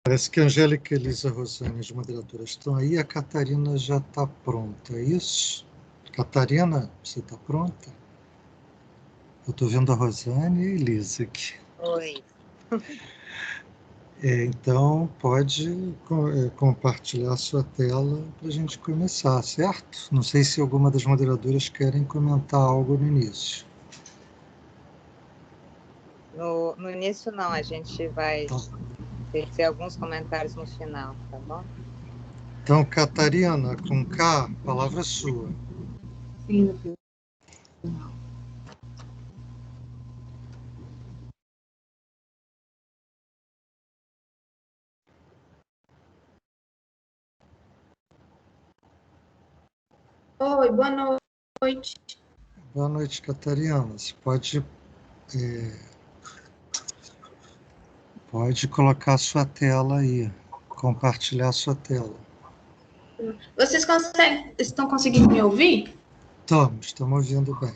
Parece que a Angélica, Elisa, Rosane, as moderadoras estão aí. A Catarina já está pronta, é isso? Catarina, você está pronta? Eu estou vendo a Rosane e a Elisa aqui. Oi. Então, pode compartilhar a sua tela para a gente começar, certo? Não sei se alguma das moderadoras querem comentar algo no início. No início, não, a gente vai ter alguns comentários no final, tá bom? Então, Catarina, com K, palavra sua. Sim. Oi, boa noite. Boa noite, Catarina. Você pode colocar a sua tela aí, compartilhar a sua tela. Vocês estão conseguindo me ouvir? Estamos ouvindo bem.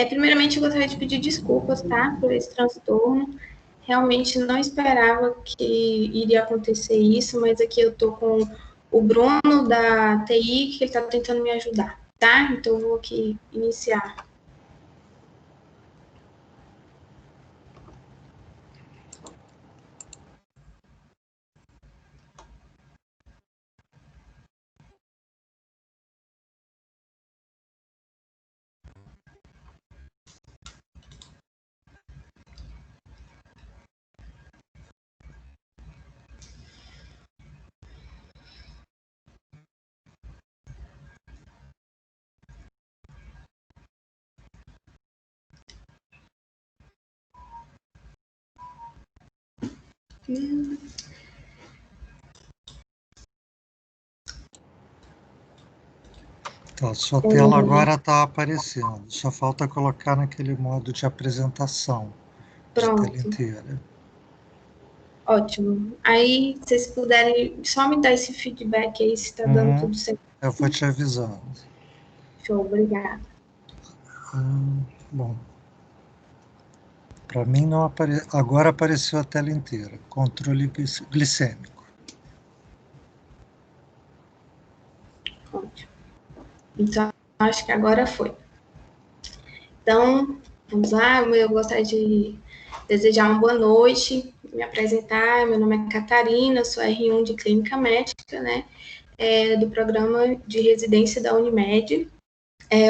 Primeiramente, eu gostaria de pedir desculpas, tá, por esse transtorno. Realmente não esperava que iria acontecer isso, mas aqui eu tô com o Bruno da TI, que ele está tentando me ajudar, tá? Então, eu vou aqui iniciar. Então, sua tela agora está aparecendo. Só falta colocar naquele modo de apresentação de tela Pronto. inteira. Ótimo. Aí, se vocês puderem só me dar esse feedback aí, se está dando tudo certo. Eu vou te avisando. Show, obrigada. Bom. Para mim não agora apareceu a tela inteira. Controle glicêmico. Ótimo. Então, acho que agora foi. Então, vamos lá. Eu gostaria de desejar uma boa noite, me apresentar. Meu nome é Catarina, sou R1 de Clínica Médica, né? Do programa de residência da Unimed.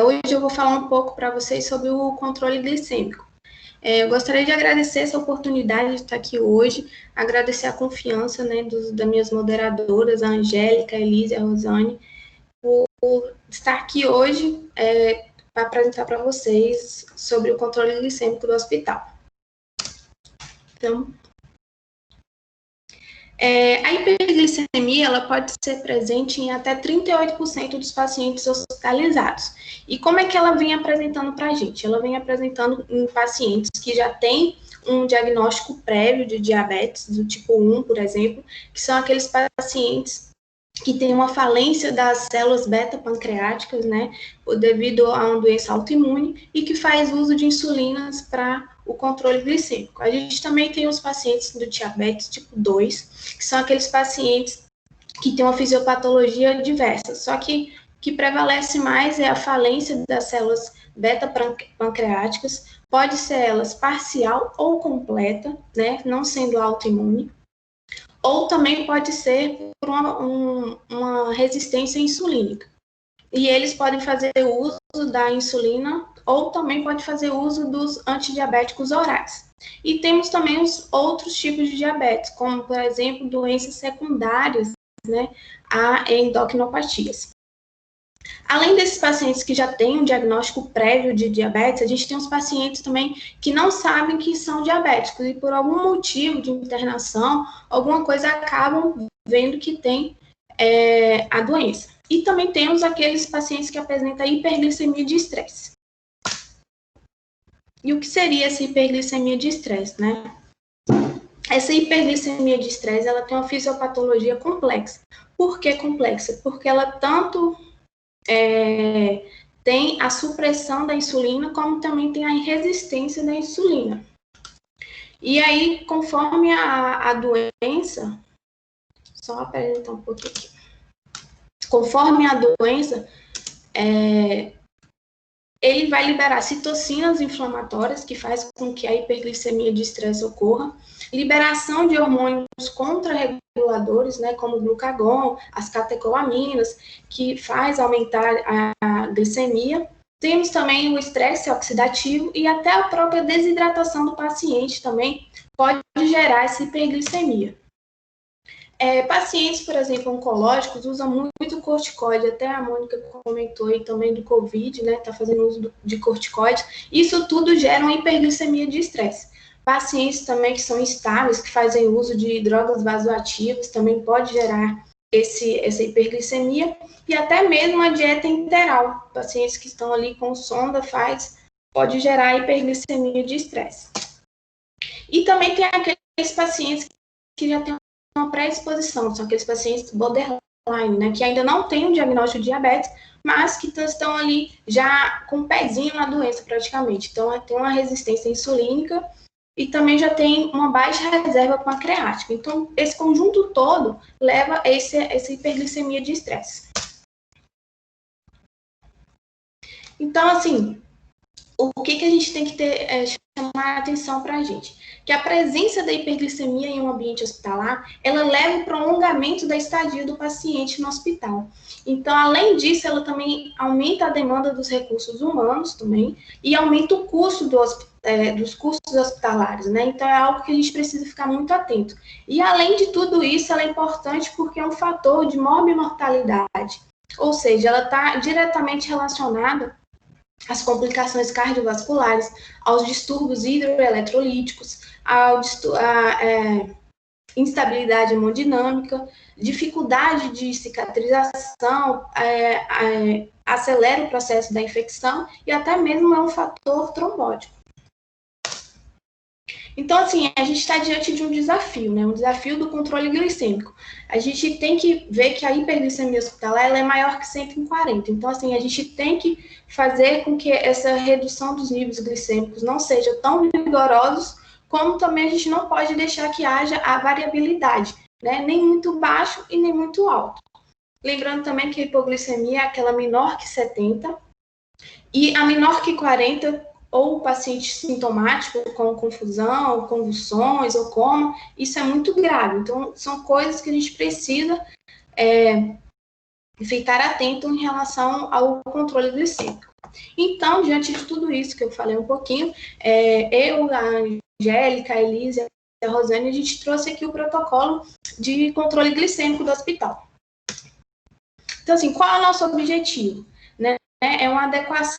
Hoje eu vou falar um pouco para vocês sobre o controle glicêmico. Eu gostaria de agradecer essa oportunidade de estar aqui hoje, agradecer a confiança, né, das minhas moderadoras, a Angélica, a Elisa e a Rosane, por estar aqui hoje para apresentar para vocês sobre o controle glicêmico do hospital. Então, a hiperglicemia ela pode ser presente em até 38% dos pacientes hospitalizados. E como é que ela vem apresentando para a gente? Ela vem apresentando em pacientes que já têm um diagnóstico prévio de diabetes do tipo 1, por exemplo, que são aqueles pacientes que têm uma falência das células beta-pancreáticas, né, devido a uma doença autoimune e que faz uso de insulinas para o controle glicêmico. A gente também tem os pacientes do diabetes tipo 2, que são aqueles pacientes que têm uma fisiopatologia diversa, só que o que prevalece mais é a falência das células beta-pancreáticas, pode ser elas parcial ou completa, né, não sendo autoimune, ou também pode ser por uma resistência insulínica. E eles podem fazer uso da insulina ou também pode fazer uso dos antidiabéticos orais. E temos também os outros tipos de diabetes, como, por exemplo, doenças secundárias, né, a endocrinopatias. Além desses pacientes que já têm um diagnóstico prévio de diabetes, a gente tem os pacientes também que não sabem que são diabéticos e por algum motivo de internação, alguma coisa acabam vendo que tem a doença. E também temos aqueles pacientes que apresentam hiperglicemia de estresse. E o que seria essa hiperglicemia de estresse, né? Essa hiperglicemia de estresse, ela tem uma fisiopatologia complexa. Por que complexa? Porque ela tanto tem a supressão da insulina, como também tem a resistência da insulina. E aí, conforme a doença, só apresentar um pouquinho aqui. Conforme a doença, ele vai liberar citocinas inflamatórias, que faz com que a hiperglicemia de estresse ocorra, liberação de hormônios contrarreguladores, né, como o glucagon, as catecolaminas, que faz aumentar a glicemia. Temos também o estresse oxidativo e até a própria desidratação do paciente também pode gerar essa hiperglicemia. Pacientes, por exemplo, oncológicos, usam muito corticoide, até a Mônica comentou aí também do COVID, né, tá fazendo uso de corticoide, isso tudo gera uma hiperglicemia de estresse. Pacientes também que são instáveis, que fazem uso de drogas vasoativas, também pode gerar essa hiperglicemia, e até mesmo a dieta enteral, pacientes que estão ali com sonda, pode gerar hiperglicemia de estresse. E também tem aqueles pacientes que já têm uma pré-exposição, são aqueles pacientes borderline, né, que ainda não têm um diagnóstico de diabetes, mas que estão ali já com um pezinho na doença praticamente. Então, tem uma resistência insulínica e também já tem uma baixa reserva pancreática. Então, esse conjunto todo leva a essa hiperglicemia de estresse. Então, assim, o que a gente tem que chamar a atenção para a gente? Que a presença da hiperglicemia em um ambiente hospitalar, ela leva ao prolongamento da estadia do paciente no hospital. Então, além disso, ela também aumenta a demanda dos recursos humanos também e aumenta o custo dos custos hospitalares, né? Então, é algo que a gente precisa ficar muito atento. E, além de tudo isso, ela é importante porque é um fator de morbimortalidade, ou seja, ela está diretamente relacionada às complicações cardiovasculares, aos distúrbios hidroeletrolíticos, à instabilidade hemodinâmica, dificuldade de cicatrização, acelera o processo da infecção e até mesmo é um fator trombótico. Então, assim, a gente está diante de um desafio, né? Um desafio do controle glicêmico. A gente tem que ver que a hiperglicemia hospitalar ela é maior que 140. Então, assim, a gente tem que fazer com que essa redução dos níveis glicêmicos não seja tão vigorosos, como também a gente não pode deixar que haja a variabilidade, né? Nem muito baixo e nem muito alto. Lembrando também que a hipoglicemia é aquela menor que 70 e a menor que 40, ou o paciente sintomático com confusão, convulsões ou coma, isso é muito grave. Então, são coisas que a gente precisa ficar atento em relação ao controle glicêmico. Então, diante de tudo isso que eu falei um pouquinho, eu, a Angélica, a Elisa e a Rosane, a gente trouxe aqui o protocolo de controle glicêmico do hospital. Então, assim, qual é o nosso objetivo? Né? É uma adequação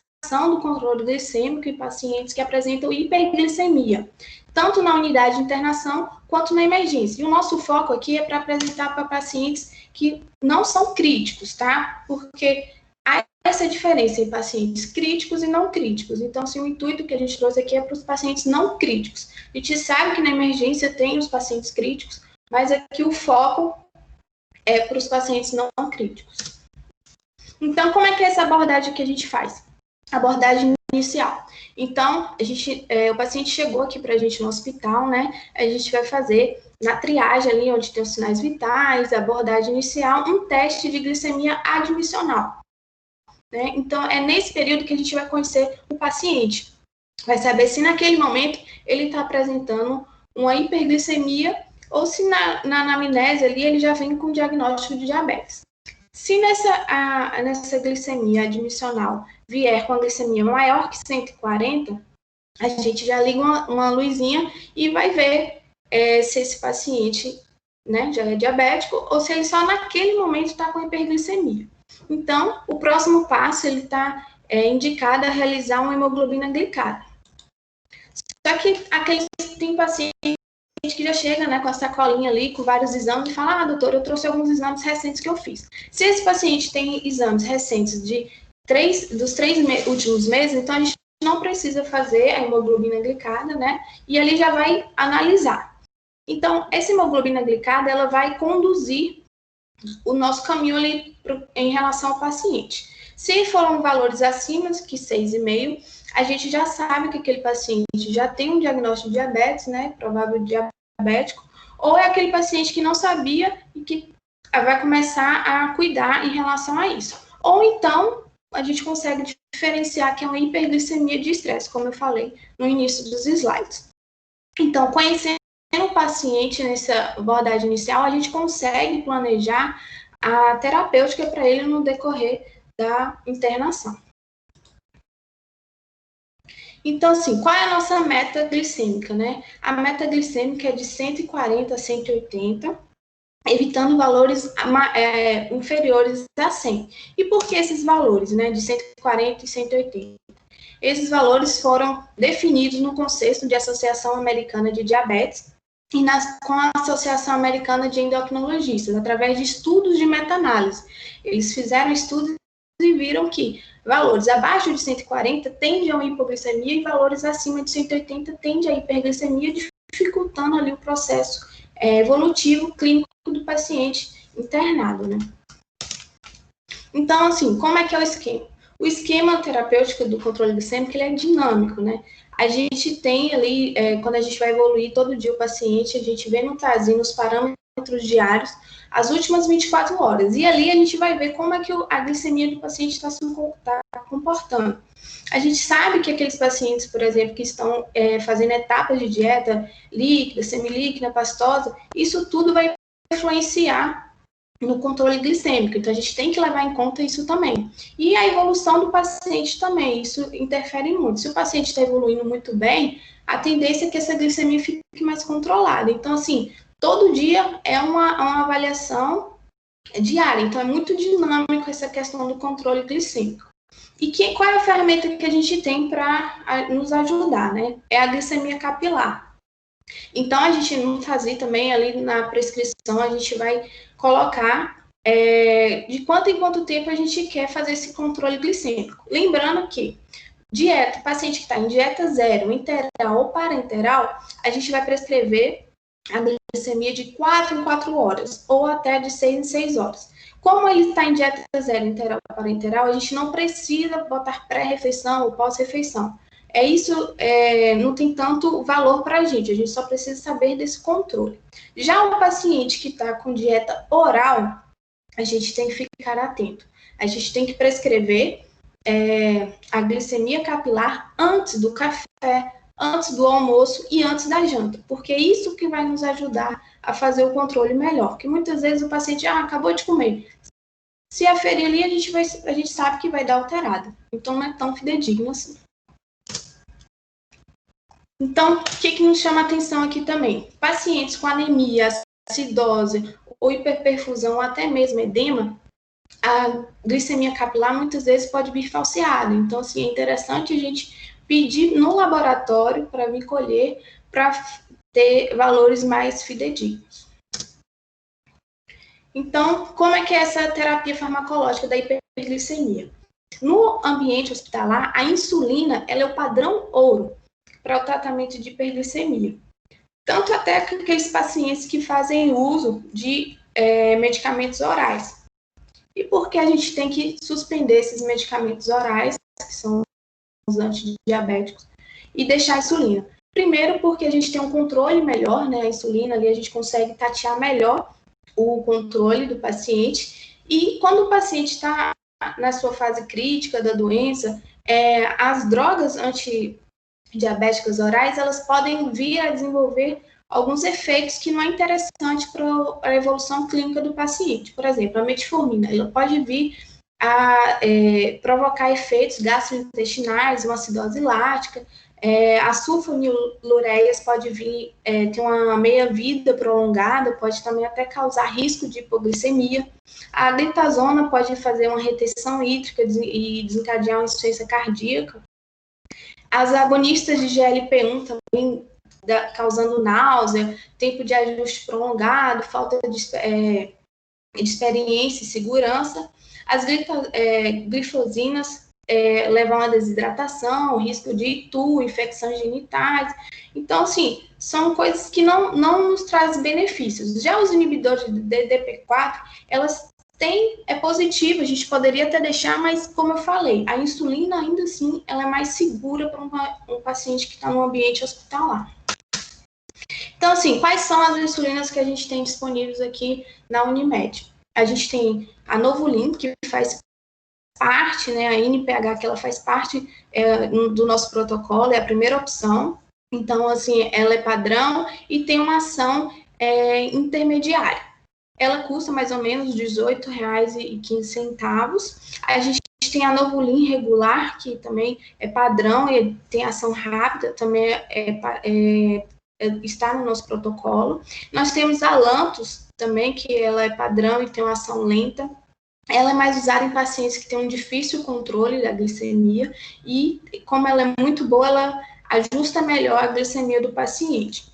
do controle glicêmico em pacientes que apresentam hiperglicemia, tanto na unidade de internação quanto na emergência. E o nosso foco aqui é para apresentar para pacientes que não são críticos, tá? Porque há essa diferença em pacientes críticos e não críticos. Então, assim, o intuito que a gente trouxe aqui é para os pacientes não críticos. A gente sabe que na emergência tem os pacientes críticos, mas aqui o foco é para os pacientes não críticos. Então, como é que é essa abordagem que a gente faz? Abordagem inicial. Então, o paciente chegou aqui para a gente no hospital, né? A gente vai fazer na triagem ali, onde tem os sinais vitais, a abordagem inicial, um teste de glicemia admissional. Né? Então, é nesse período que a gente vai conhecer o paciente. Vai saber se naquele momento ele está apresentando uma hiperglicemia ou se na anamnese ali ele já vem com diagnóstico de diabetes. Se nessa glicemia admissional vier com a glicemia maior que 140, a gente já liga uma luzinha e vai ver se esse paciente, né, já é diabético ou se ele só naquele momento está com hiperglicemia. Então, o próximo passo, ele está indicado a realizar uma hemoglobina glicada. Só que tem paciente que já chega, né, com a sacolinha ali, com vários exames, e fala, doutor, eu trouxe alguns exames recentes que eu fiz. Se esse paciente tem exames recentes dos 3 últimos meses, então a gente não precisa fazer a hemoglobina glicada, né, e ali já vai analisar. Então, essa hemoglobina glicada, ela vai conduzir o nosso caminho ali em relação ao paciente. Se foram valores acima que 6,5, a gente já sabe que aquele paciente já tem um diagnóstico de diabetes, né, provável diabético, ou é aquele paciente que não sabia e que vai começar a cuidar em relação a isso. Ou então, a gente consegue diferenciar que é uma hiperglicemia de estresse, como eu falei no início dos slides. Então, conhecendo o paciente nessa abordagem inicial, a gente consegue planejar a terapêutica para ele no decorrer da internação. Então, assim, qual é a nossa meta glicêmica, né? A meta glicêmica é de 140 a 180, evitando valores inferiores a 100. E por que esses valores, né, de 140 e 180? Esses valores foram definidos no conceito de Associação Americana de Diabetes e com a Associação Americana de Endocrinologistas, através de estudos de meta-análise. Eles fizeram estudos e viram que valores abaixo de 140 tendem a uma hipoglicemia e valores acima de 180 tendem a hiperglicemia, dificultando ali o processo evolutivo clínico do paciente internado, né? Então, assim, como é que é o esquema? O esquema terapêutico do controle glicêmico, ele é dinâmico, né? A gente tem ali, quando a gente vai evoluir todo dia o paciente, a gente vê no TASI, nos parâmetros diários, as últimas 24 horas. E ali a gente vai ver como é que a glicemia do paciente está se comportando. A gente sabe que aqueles pacientes, por exemplo, que estão fazendo etapas de dieta líquida, semilíquida, pastosa, isso tudo vai influenciar no controle glicêmico. Então, a gente tem que levar em conta isso também. E a evolução do paciente também, isso interfere muito. Se o paciente está evoluindo muito bem, a tendência é que essa glicemia fique mais controlada. Então, assim, todo dia é uma avaliação diária. Então, é muito dinâmico essa questão do controle glicêmico. E qual é a ferramenta que a gente tem para nos ajudar, né? É a glicemia capilar. Então, a gente no TASI também, ali na prescrição, a gente vai colocar de quanto em quanto tempo a gente quer fazer esse controle glicêmico. Lembrando que dieta, paciente que está em dieta zero, enteral ou parenteral, a gente vai prescrever a glicemia de 4 em 4 horas, ou até de 6 em 6 horas. Como ele está em dieta zero, enteral ou parenteral, a gente não precisa botar pré-refeição ou pós-refeição. Isso não tem tanto valor para a gente só precisa saber desse controle. Já o paciente que está com dieta oral, a gente tem que ficar atento. A gente tem que prescrever a glicemia capilar antes do café, antes do almoço e antes da janta, porque é isso que vai nos ajudar a fazer o controle melhor. Porque muitas vezes o paciente acabou de comer. Se aferir ali, a gente sabe que vai dar alterada. Então, não é tão fidedigno assim. Então, o que nos chama a atenção aqui também? Pacientes com anemia, acidose ou hiperperfusão, ou até mesmo edema, a glicemia capilar muitas vezes pode vir falseada. Então, assim, é interessante a gente pedir no laboratório para vir colher, para ter valores mais fidedignos. Então, como é que é essa terapia farmacológica da hiperglicemia? No ambiente hospitalar, a insulina ela é o padrão ouro para o tratamento de hiperglicemia. Tanto até que aqueles pacientes que fazem uso de medicamentos orais. E por que a gente tem que suspender esses medicamentos orais, que são os antidiabéticos, e deixar a insulina? Primeiro, porque a gente tem um controle melhor, né? A insulina ali a gente consegue tatear melhor o controle do paciente. E quando o paciente está na sua fase crítica da doença, as drogas antidiabéticas orais, elas podem vir a desenvolver alguns efeitos que não é interessante para a evolução clínica do paciente. Por exemplo, a metformina, ela pode vir a provocar efeitos gastrointestinais, uma acidose lática. A sulfonilureias pode vir ter uma meia-vida prolongada, pode também até causar risco de hipoglicemia. A glitazona pode fazer uma retenção hídrica e desencadear uma insuficiência cardíaca. As agonistas de GLP-1 também causando náusea, tempo de ajuste prolongado, falta de experiência e segurança. As glifosinas levam à desidratação, risco de itu, infecções genitais. Então, assim, são coisas que não nos trazem benefícios. Já os inibidores de DDP4, elas é positivo, a gente poderia até deixar, mas como eu falei, a insulina ainda assim, ela é mais segura para um paciente que está no ambiente hospitalar. Então, assim, quais são as insulinas que a gente tem disponíveis aqui na Unimed? A gente tem a Novulin, que faz parte, né, a NPH, que ela faz parte do nosso protocolo, é a primeira opção. Então, assim, ela é padrão e tem uma ação intermediária. Ela custa mais ou menos R$ 18,15. A gente tem a Novulin regular, que também é padrão e tem ação rápida, também está no nosso protocolo. Nós temos a Lantus também, que ela é padrão e tem uma ação lenta. Ela é mais usada em pacientes que têm um difícil controle da glicemia e, como ela é muito boa, ela ajusta melhor a glicemia do paciente.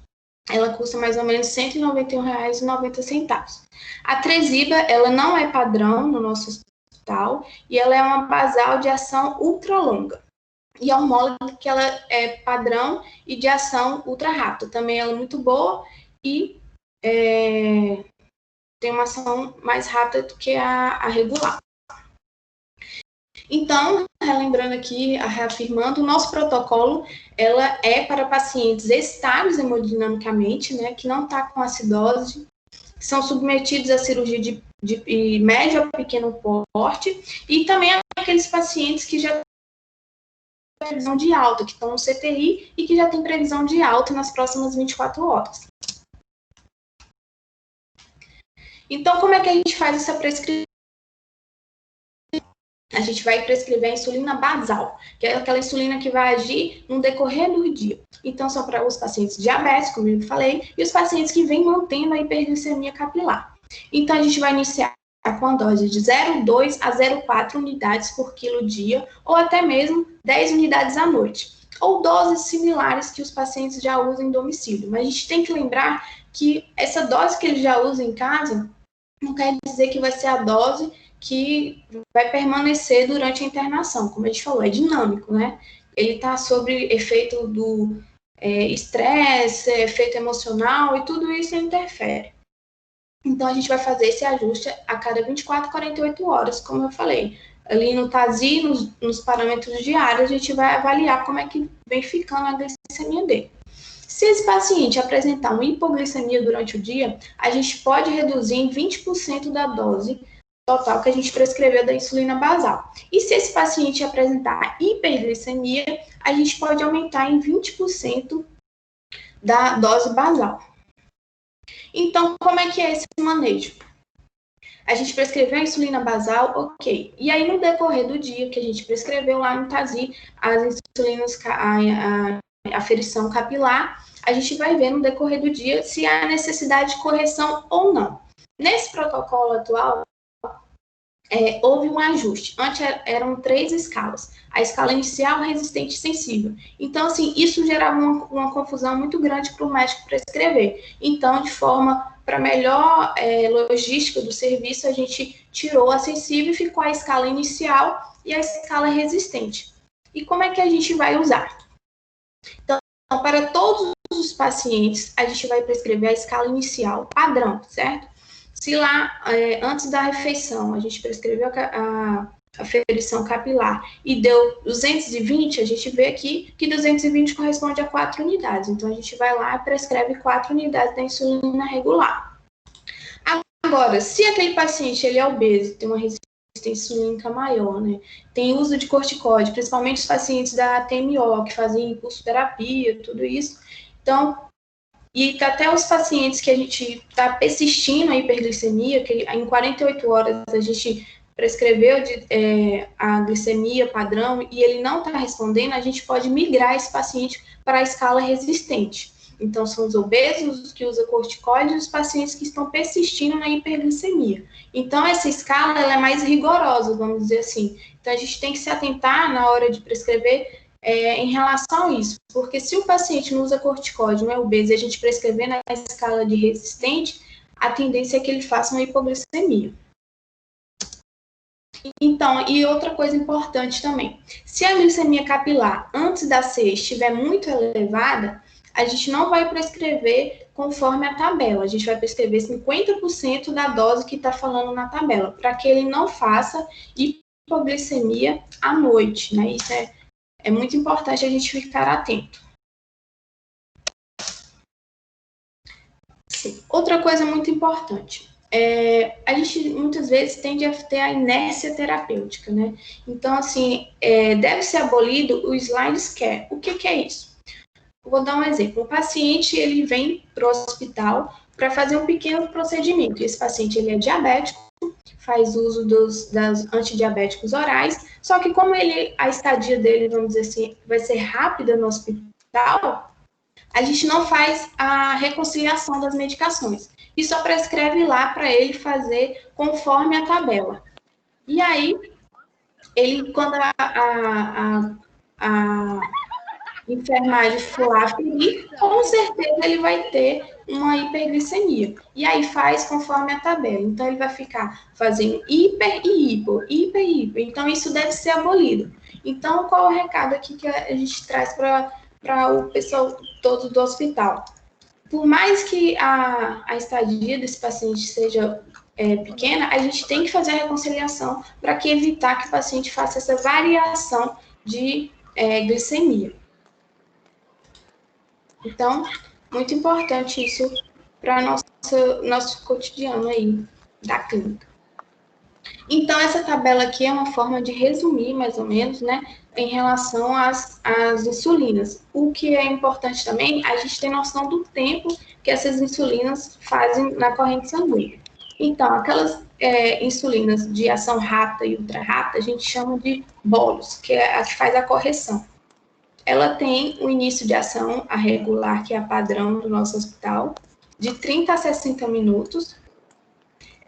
Ela custa mais ou menos R$ 191,90. A Tresiba, ela não é padrão no nosso hospital e ela é uma basal de ação ultralonga. E a homóloga, que ela é padrão e de ação ultra rápida. Também ela é muito boa e tem uma ação mais rápida do que a regular. Então, relembrando aqui, reafirmando, o nosso protocolo, ela é para pacientes estáveis hemodinamicamente, né, que não está com acidose, que são submetidos à cirurgia de médio a pequeno porte, e também aqueles pacientes que já têm previsão de alta, que estão no CTI e que já têm previsão de alta nas próximas 24 horas. Então, como é que a gente faz essa prescrição? A gente vai prescrever a insulina basal, que é aquela insulina que vai agir no decorrer do dia. Então, são para os pacientes diabéticos, como eu falei, e os pacientes que vêm mantendo a hiperglicemia capilar. Então, a gente vai iniciar com a dose de 0,2 a 0,4 unidades por quilo dia, ou até mesmo 10 unidades à noite, ou doses similares que os pacientes já usam em domicílio. Mas a gente tem que lembrar que essa dose que eles já usam em casa não quer dizer que vai ser a dose que vai permanecer durante a internação. Como a gente falou, é dinâmico, né? Ele está sob efeito do estresse, efeito emocional, e tudo isso interfere. Então, a gente vai fazer esse ajuste a cada 24, 48 horas, como eu falei. Ali no TASI, nos parâmetros diários, a gente vai avaliar como é que vem ficando a glicemia dele. Se esse paciente apresentar uma hipoglicemia durante o dia, a gente pode reduzir em 20% da dose total que a gente prescreveu da insulina basal. E se esse paciente apresentar hiperglicemia, a gente pode aumentar em 20% da dose basal. Então, como é que é esse manejo? A gente prescreveu a insulina basal, ok. E aí, no decorrer do dia que a gente prescreveu lá no TASI, as insulinas, a aferição capilar, a gente vai ver no decorrer do dia se há necessidade de correção ou não. Nesse protocolo atual, houve um ajuste. Antes eram 3 escalas. A escala inicial, resistente e sensível. Então, assim, isso gerava uma confusão muito grande para o médico prescrever. Então, de forma para melhor logística do serviço, a gente tirou a sensível e ficou a escala inicial e a escala resistente. E como é que a gente vai usar? Então, para todos os pacientes, a gente vai prescrever a escala inicial padrão, certo? Se lá, antes da refeição, a gente prescreveu a aferição capilar e deu 220, a gente vê aqui que 220 corresponde a 4 unidades. Então, a gente vai lá e prescreve 4 unidades da insulina regular. Agora, se aquele paciente ele é obeso, tem uma resistência insulínica maior, né? Tem uso de corticoide, principalmente os pacientes da TMO, que fazem impulsoterapia, tudo isso. Então, e até os pacientes que a gente está persistindo a hiperglicemia, que em 48 horas a gente prescreveu a glicemia padrão e ele não está respondendo, a gente pode migrar esse paciente para a escala resistente. Então, são os obesos, os que usam corticoide e os pacientes que estão persistindo na hiperglicemia. Então, essa escala ela é mais rigorosa, vamos dizer assim. Então, a gente tem que se atentar na hora de prescrever em relação a isso, porque se o paciente não usa corticoide, não é obeso, e a gente prescrever na escala de resistente, a tendência é que ele faça uma hipoglicemia. Então, e outra coisa importante também, se a glicemia capilar antes da 6 estiver muito elevada, a gente não vai prescrever conforme a tabela, a gente vai prescrever 50% da dose que está falando na tabela, para que ele não faça hipoglicemia à noite, né? Isso é muito importante a gente ficar atento. Sim. Outra coisa muito importante, a gente muitas vezes tende a ter a inércia terapêutica, né? Então, assim, deve ser abolido o slide scare. O que é isso? Vou dar um exemplo. O paciente, ele vem para o hospital para fazer um pequeno procedimento. Esse paciente, ele é diabético, faz uso dos antidiabéticos orais, só que como a estadia dele, vamos dizer assim, vai ser rápida no hospital, a gente não faz a reconciliação das medicações. E só prescreve lá para ele fazer conforme a tabela. E aí, ele, quando a enfermagem for lá ferir, com certeza ele vai ter uma hiperglicemia. E aí faz conforme a tabela. Então, ele vai ficar fazendo hiper e hipo, hiper e hipo. Então, isso deve ser abolido. Então, qual é o recado aqui que a gente traz para o pessoal todo do hospital? Por mais que a estadia desse paciente seja pequena, a gente tem que fazer a reconciliação para evitar que o paciente faça essa variação de glicemia. Então, muito importante isso para nosso cotidiano aí da clínica. Então, essa tabela aqui é uma forma de resumir, mais ou menos, né, em relação às insulinas. O que é importante também, a gente tem noção do tempo que essas insulinas fazem na corrente sanguínea. Então, aquelas insulinas de ação rápida e ultra rápida, a gente chama de bolos, que é a que faz a correção. Ela tem o início de ação, a regular, que é a padrão do nosso hospital, de 30 a 60 minutos.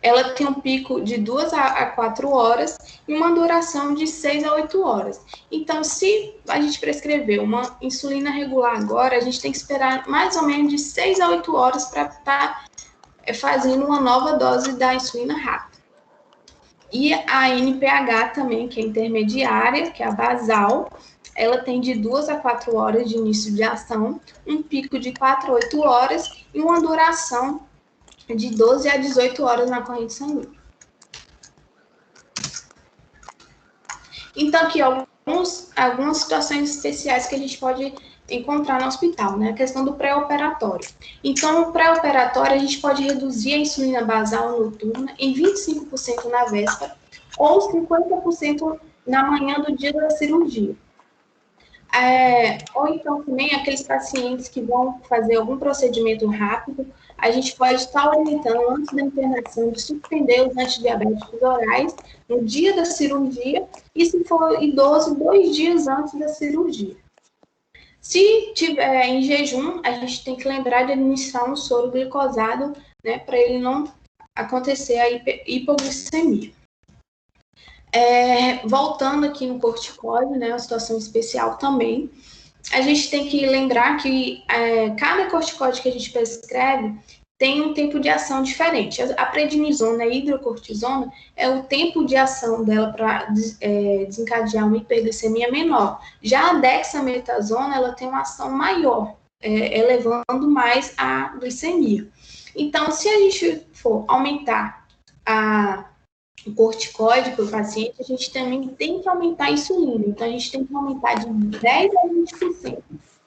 Ela tem um pico de 2 a 4 horas e uma duração de 6 a 8 horas. Então, se a gente prescrever uma insulina regular agora, a gente tem que esperar mais ou menos de 6 a 8 horas para estar fazendo uma nova dose da insulina rápida. E a NPH também, que é intermediária, que é a basal, ela tem de 2 a 4 horas de início de ação, um pico de 4 a 8 horas e uma duração de 12 a 18 horas na corrente sanguínea. Então, aqui, algumas situações especiais que a gente pode encontrar no hospital, né? A questão do pré-operatório. Então, no pré-operatório, a gente pode reduzir a insulina basal noturna em 25% na véspera ou 50% na manhã do dia da cirurgia. Ou então, também, aqueles pacientes que vão fazer algum procedimento rápido, a gente pode estar orientando antes da internação de suspender os antidiabéticos orais no dia da cirurgia e, se for idoso, 2 dias antes da cirurgia. Se tiver em jejum, a gente tem que lembrar de administrar um soro glicosado, né, para ele não acontecer a hipoglicemia. Voltando aqui no corticóide, né, uma situação especial também, a gente tem que lembrar que cada corticóide que a gente prescreve tem um tempo de ação diferente. A prednisona e a hidrocortisona é o tempo de ação dela para desencadear uma hiperglicemia menor. Já a dexametasona, ela tem uma ação maior, elevando mais a glicemia. Então, se a gente for aumentar o corticoide para o paciente, a gente também tem que aumentar a insulina. Então, a gente tem que aumentar de 10% a 20%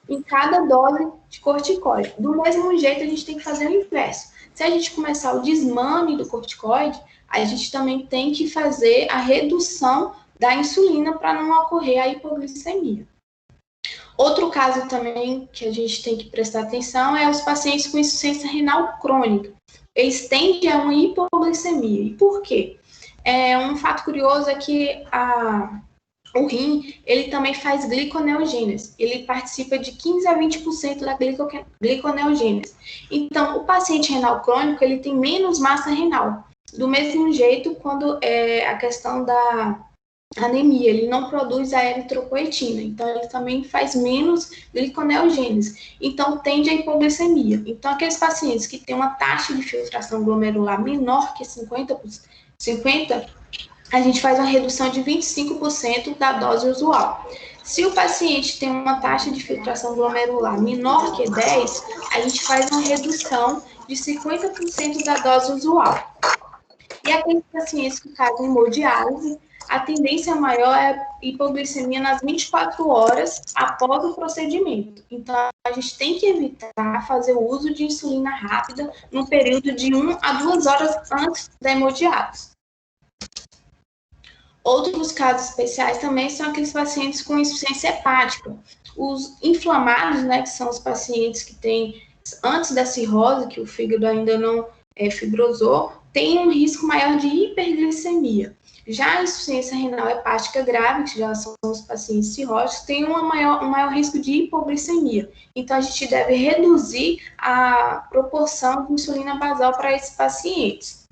em cada dose de corticoide. Do mesmo jeito, a gente tem que fazer o inverso. Se a gente começar o desmame do corticoide, a gente também tem que fazer a redução da insulina para não ocorrer a hipoglicemia. Outro caso também que a gente tem que prestar atenção é os pacientes com insuficiência renal crônica. Eles tendem a uma hipoglicemia. E por quê? Um fato curioso é que o rim, ele também faz gliconeogênese. Ele participa de 15 a 20% da gliconeogênese. Então, o paciente renal crônico, ele tem menos massa renal. Do mesmo jeito, quando a questão da anemia, ele não produz a eritropoetina. Então, ele também faz menos gliconeogênese. Então, tende a hipoglicemia. Então, aqueles pacientes que têm uma taxa de filtração glomerular menor que 50%, a gente faz uma redução de 25% da dose usual. Se o paciente tem uma taxa de filtração glomerular menor que 10, a gente faz uma redução de 50% da dose usual. E aqueles pacientes que fazem hemodiálise, a tendência maior é hipoglicemia nas 24 horas após o procedimento. Então, a gente tem que evitar fazer o uso de insulina rápida no período de 1 a 2 horas antes da hemodiálise. Outros casos especiais também são aqueles pacientes com insuficiência hepática. Os inflamados, né, que são os pacientes que têm, antes da cirrose, que o fígado ainda não fibrosou, têm um risco maior de hiperglicemia. Já a insuficiência renal hepática grave, que já são os pacientes cirróticos, tem um maior risco de hipoglicemia. Então, a gente deve reduzir a proporção de insulina basal para esses pacientes.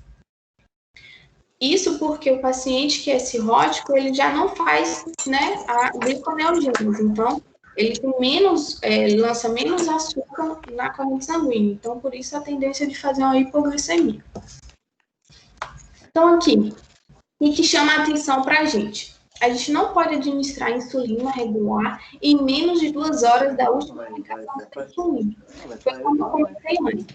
Isso porque o paciente que é cirrótico, ele já não faz, né, a gliconeogênese. Então, ele tem menos, lança menos açúcar na corrente sanguínea. Então, por isso a tendência de fazer uma hipoglicemia. Então, aqui, o que chama a atenção para a gente? A gente não pode administrar insulina regular em menos de 2 horas da última aplicação da insulina. Foi como eu comentei antes.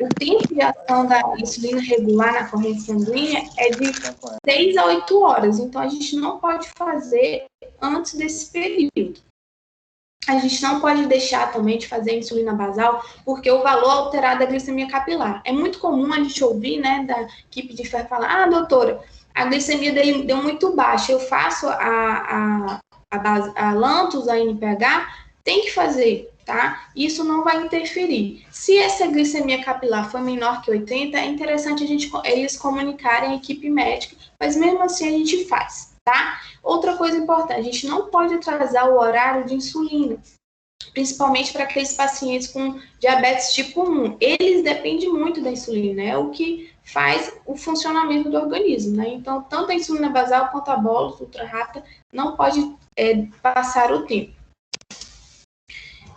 O tempo de ação da insulina regular na corrente sanguínea é de 6 a 8 horas. Então, a gente não pode fazer antes desse período. A gente não pode deixar também de fazer insulina basal, porque o valor alterado da glicemia capilar. É muito comum a gente ouvir, né, da equipe de enfermagem falar, doutora, a glicemia dele deu muito baixa, eu faço a Lantus, a NPH, tem que fazer, tá? Isso não vai interferir. Se essa glicemia capilar for menor que 80, é interessante eles comunicarem à equipe médica, mas mesmo assim a gente faz, tá? Outra coisa importante, a gente não pode atrasar o horário de insulina, principalmente para aqueles pacientes com diabetes tipo 1. Eles dependem muito da insulina, é o que faz o funcionamento do organismo, né? Então, tanto a insulina basal quanto a bolus ultra rápida não pode passar o tempo.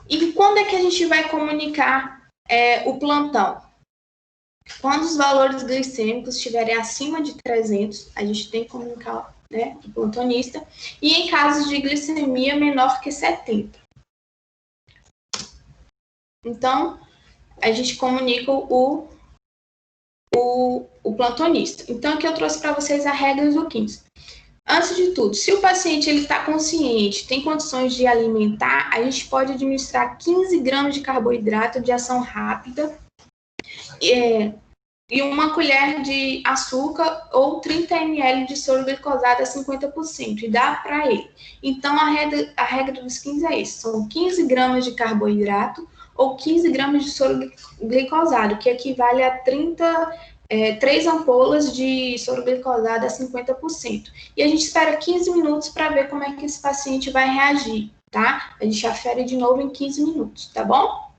E quando é que a gente vai comunicar o plantão? Quando os valores glicêmicos estiverem acima de 300, a gente tem que comunicar, né, o plantonista, e em casos de glicemia menor que 70. Então, a gente comunica o plantonista. Então, aqui eu trouxe para vocês a regra do 15. Antes de tudo, se o paciente está consciente, tem condições de alimentar, a gente pode administrar 15 gramas de carboidrato de ação rápida e uma colher de açúcar ou 30 ml de soro glicosado a 50%, e dá para ele. Então, a regra dos 15 é isso, são 15 gramas de carboidrato ou 15 gramas de soro glicosado, que equivale a 3 ampolas de soro glicosado a 50%. E a gente espera 15 minutos para ver como é que esse paciente vai reagir, tá? A gente afere de novo em 15 minutos, tá bom?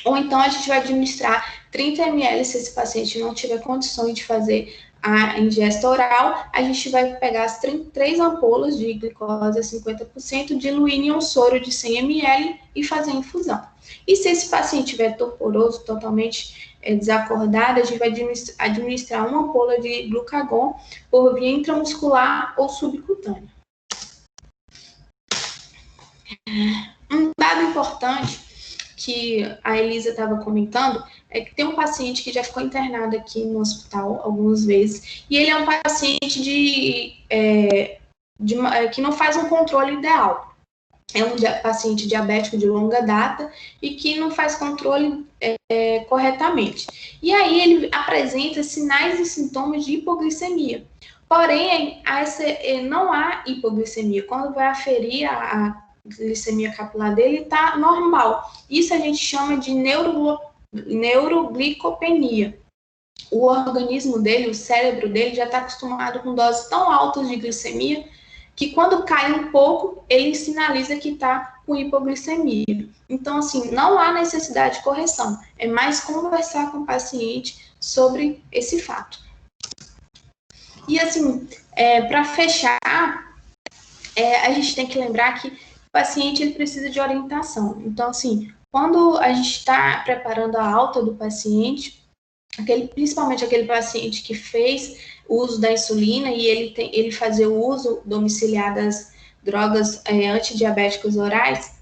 Ou então a gente vai administrar 30 ml se esse paciente não tiver condições de fazer a ingesta oral, a gente vai pegar as 3 ampolas de glicose a 50%, diluir em um soro de 100 ml e fazer a infusão. E se esse paciente estiver torporoso, totalmente desacordado, a gente vai administrar uma ampola de glucagon por via intramuscular ou subcutânea. Um dado importante que a Elisa estava comentando é que tem um paciente que já ficou internado aqui no hospital algumas vezes, e ele é um paciente que não faz um controle ideal. É um paciente diabético de longa data e que não faz controle corretamente. E aí ele apresenta sinais e sintomas de hipoglicemia. Porém, não há hipoglicemia. Quando vai aferir a glicemia capilar dele, está normal. Isso a gente chama de neuroglicopenia. O organismo dele, o cérebro dele, já está acostumado com doses tão altas de glicemia que quando cai um pouco, ele sinaliza que está com hipoglicemia. Então, assim, não há necessidade de correção. É mais conversar com o paciente sobre esse fato. E, assim, para fechar, a gente tem que lembrar que o paciente ele precisa de orientação. Então, assim, quando a gente está preparando a alta do paciente, principalmente aquele paciente que fez o uso da insulina e ele fazer o uso domiciliar drogas antidiabéticas orais,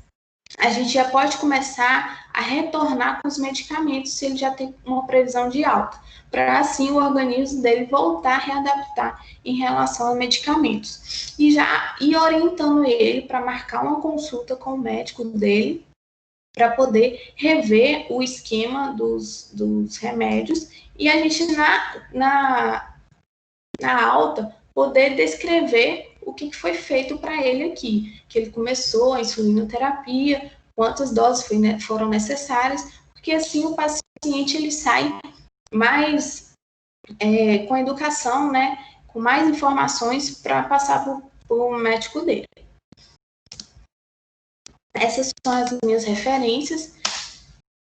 a gente já pode começar a retornar com os medicamentos se ele já tem uma previsão de alta, para assim o organismo dele voltar a readaptar em relação a medicamentos. E já ir orientando ele para marcar uma consulta com o médico dele, para poder rever o esquema dos remédios e a gente, na alta, poder descrever o que foi feito para ele aqui, que ele começou a insulinoterapia, quantas doses foram necessárias, porque assim o paciente ele sai mais com educação, né, com mais informações para passar para o médico dele. Essas são as minhas referências.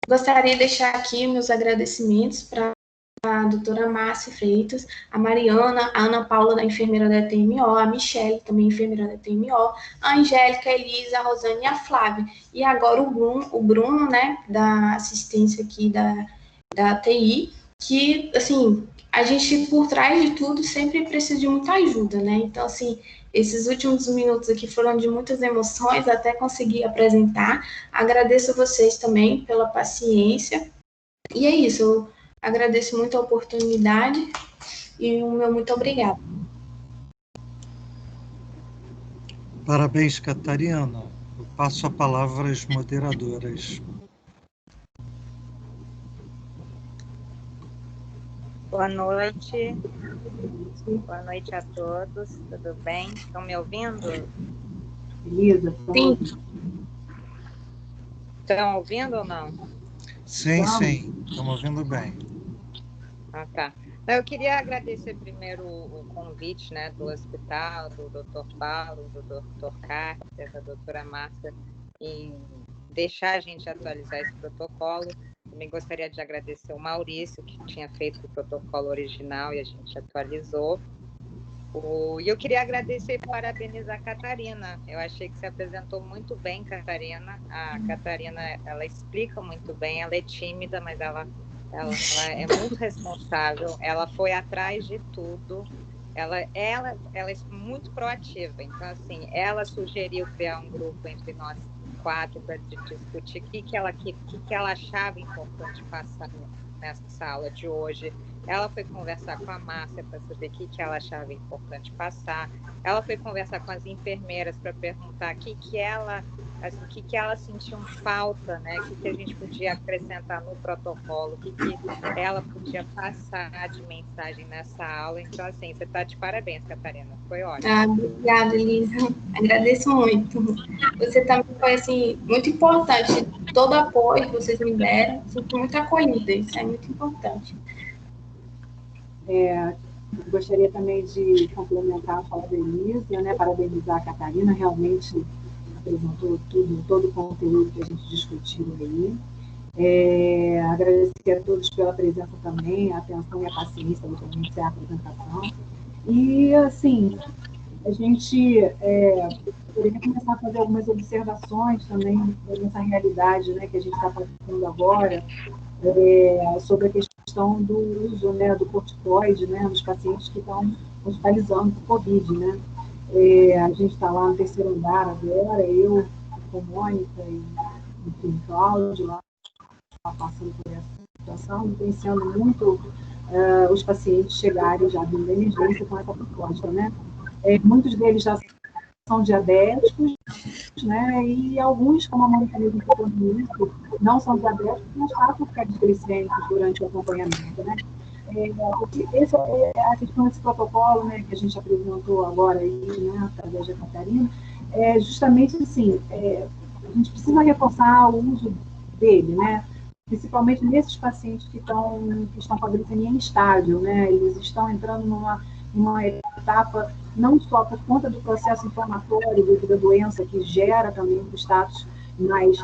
Gostaria de deixar aqui meus agradecimentos para a doutora Márcia Freitas, a Mariana, a Ana Paula, da enfermeira da TMO, a Michele, também enfermeira da TMO, a Angélica, a Elisa, a Rosane e a Flávia. E agora o Bruno, né, da assistência aqui da TI, que, assim, a gente, por trás de tudo, sempre precisa de muita ajuda, né? Então, assim, esses últimos minutos aqui foram de muitas emoções, até conseguir apresentar. Agradeço a vocês também pela paciência. E é isso, eu agradeço muito a oportunidade e o meu muito obrigada. Parabéns, Catarina. Eu passo a palavra às moderadoras. Boa noite. Boa noite a todos. Tudo bem? Estão me ouvindo? Elisa, Sim. Estão ouvindo ou não? Sim, sim, estamos ouvindo bem. Ah, tá. Eu queria agradecer primeiro o convite, né, do hospital, do Dr. Paulo, do Dr. Carter, da doutora Márcia, em deixar a gente atualizar esse protocolo. Também gostaria de agradecer o Maurício, que tinha feito o protocolo original e a gente atualizou. E eu queria agradecer e parabenizar a Catarina. Eu achei que se apresentou muito bem, Catarina. A Catarina, ela explica muito bem, ela é tímida, mas ela é muito responsável, ela foi atrás de tudo, ela é muito proativa. Então, assim, ela sugeriu criar um grupo entre nós 4 para discutir o que ela achava importante passar nessa aula de hoje. Ela foi conversar com a Márcia para saber o que ela achava importante passar. Ela foi conversar com as enfermeiras para perguntar o que ela sentiu falta, né? O que a gente podia acrescentar no protocolo, o que ela podia passar de mensagem nessa aula. Então, assim, você está de parabéns, Catarina. Foi ótimo. Obrigada, Elisa. Agradeço muito. Você também foi, assim, muito importante. Todo apoio que vocês me deram, sinto muito acolhida. Isso é muito importante. Gostaria também de complementar a fala da Elisa, né, parabenizar a Catarina, realmente apresentou todo o conteúdo que a gente discutiu aí. Agradecer a todos pela presença também, a atenção e a paciência para iniciar a apresentação. E, assim, a gente poderia começar a fazer algumas observações também nessa realidade, né, que a gente está passando agora, sobre a questão do uso, né, do corticoide, né, nos pacientes que estão hospitalizando por Covid, né. A gente está lá no 3º andar agora, eu com Mônica e Cláudio lá passando por essa situação, influenciando muito os pacientes chegarem já vindo da emergência com essa proposta, né. Muitos deles já são diabéticos, né, e alguns, como a Mônica mesmo falou no início, não são diabéticos, mas passam por quedas glicêmicas durante o acompanhamento, né. Porque essa é a questão desse protocolo, né, que a gente apresentou agora aí, né, através da Catarina, justamente assim, a gente precisa reforçar o uso dele, né, principalmente nesses pacientes que estão com a glicemia instável, né, eles estão entrando numa etapa não só por conta do processo inflamatório da doença, que gera também um status mais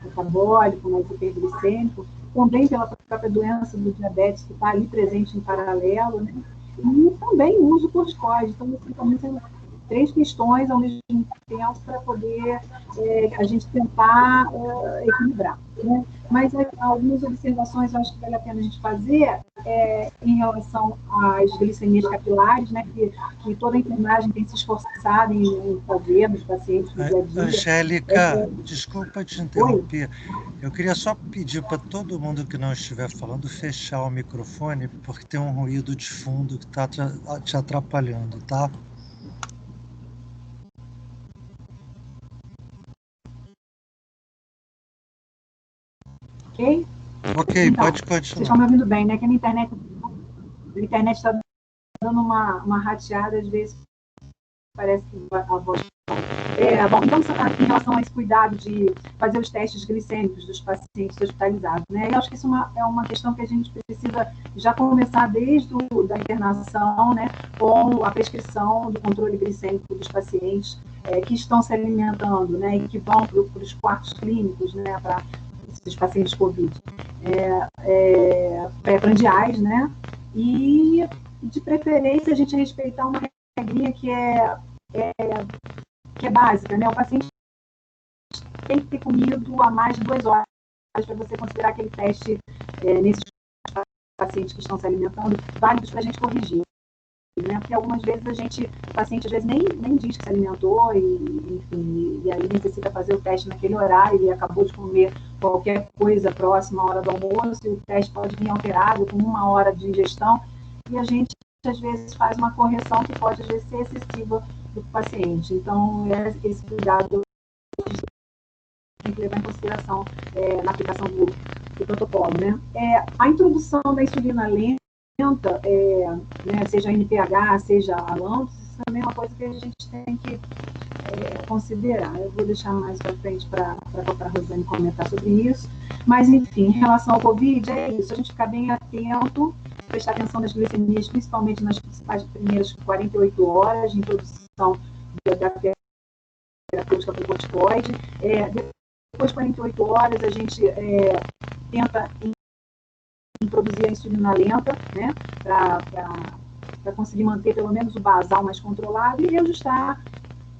metabólico, mais hiperglicêmico, também pela própria doença do diabetes, que está ali presente em paralelo, né? E também o uso do corticoide. Então, isso também três questões ao mesmo tempo para poder a gente tentar equilibrar, né? Mas algumas observações eu acho que vale a pena a gente fazer em relação às glicemias capilares, né? Que toda a enfermagem tem se esforçado em fazer nos pacientes do dia a dia. Angélica, desculpa te interromper. Oi? Eu queria só pedir para todo mundo que não estiver falando fechar o microfone, porque tem um ruído de fundo que está te atrapalhando, tá? Ok? Ok, Então, pode vocês estão continuar. me ouvindo bem, né? Que a internet está dando uma rateada, às vezes parece que a voz... bom, então, em relação a esse cuidado de fazer os testes glicêmicos dos pacientes hospitalizados, né? Eu acho que isso é uma questão que a gente precisa já começar desde da internação, né? Com a prescrição do controle glicêmico dos pacientes que estão se alimentando, né? E que vão para os quartos clínicos, né? Para esses pacientes COVID pré-prandiais, né? E, de preferência, a gente respeitar uma regrinha que é básica, né? O paciente tem que ter comido há mais de 2 horas para você considerar aquele teste nesses pacientes que estão se alimentando válidos para a gente corrigir. Né? Porque algumas vezes o paciente às vezes nem diz que se alimentou e aí necessita fazer o teste naquele horário e acabou de comer qualquer coisa próxima à hora do almoço e o teste pode vir alterado com 1 hora de ingestão e a gente às vezes faz uma correção que pode às vezes ser excessiva do paciente. Então, esse cuidado tem que levar em consideração na aplicação do protocolo. Né? A introdução da insulina lenta, né, seja a NPH, seja a Lantus, isso também é uma coisa que a gente tem que considerar. Eu vou deixar mais para frente para a Rosane comentar sobre isso. Mas, enfim, em relação ao Covid, é isso. A gente ficar bem atento, prestar atenção nas glicemias, principalmente nas principais primeiras 48 horas de introdução da terapêutica para o corticoide. Depois de 48 horas, a gente tenta introduzir a insulina lenta, né, para conseguir manter pelo menos o basal mais controlado e reajustar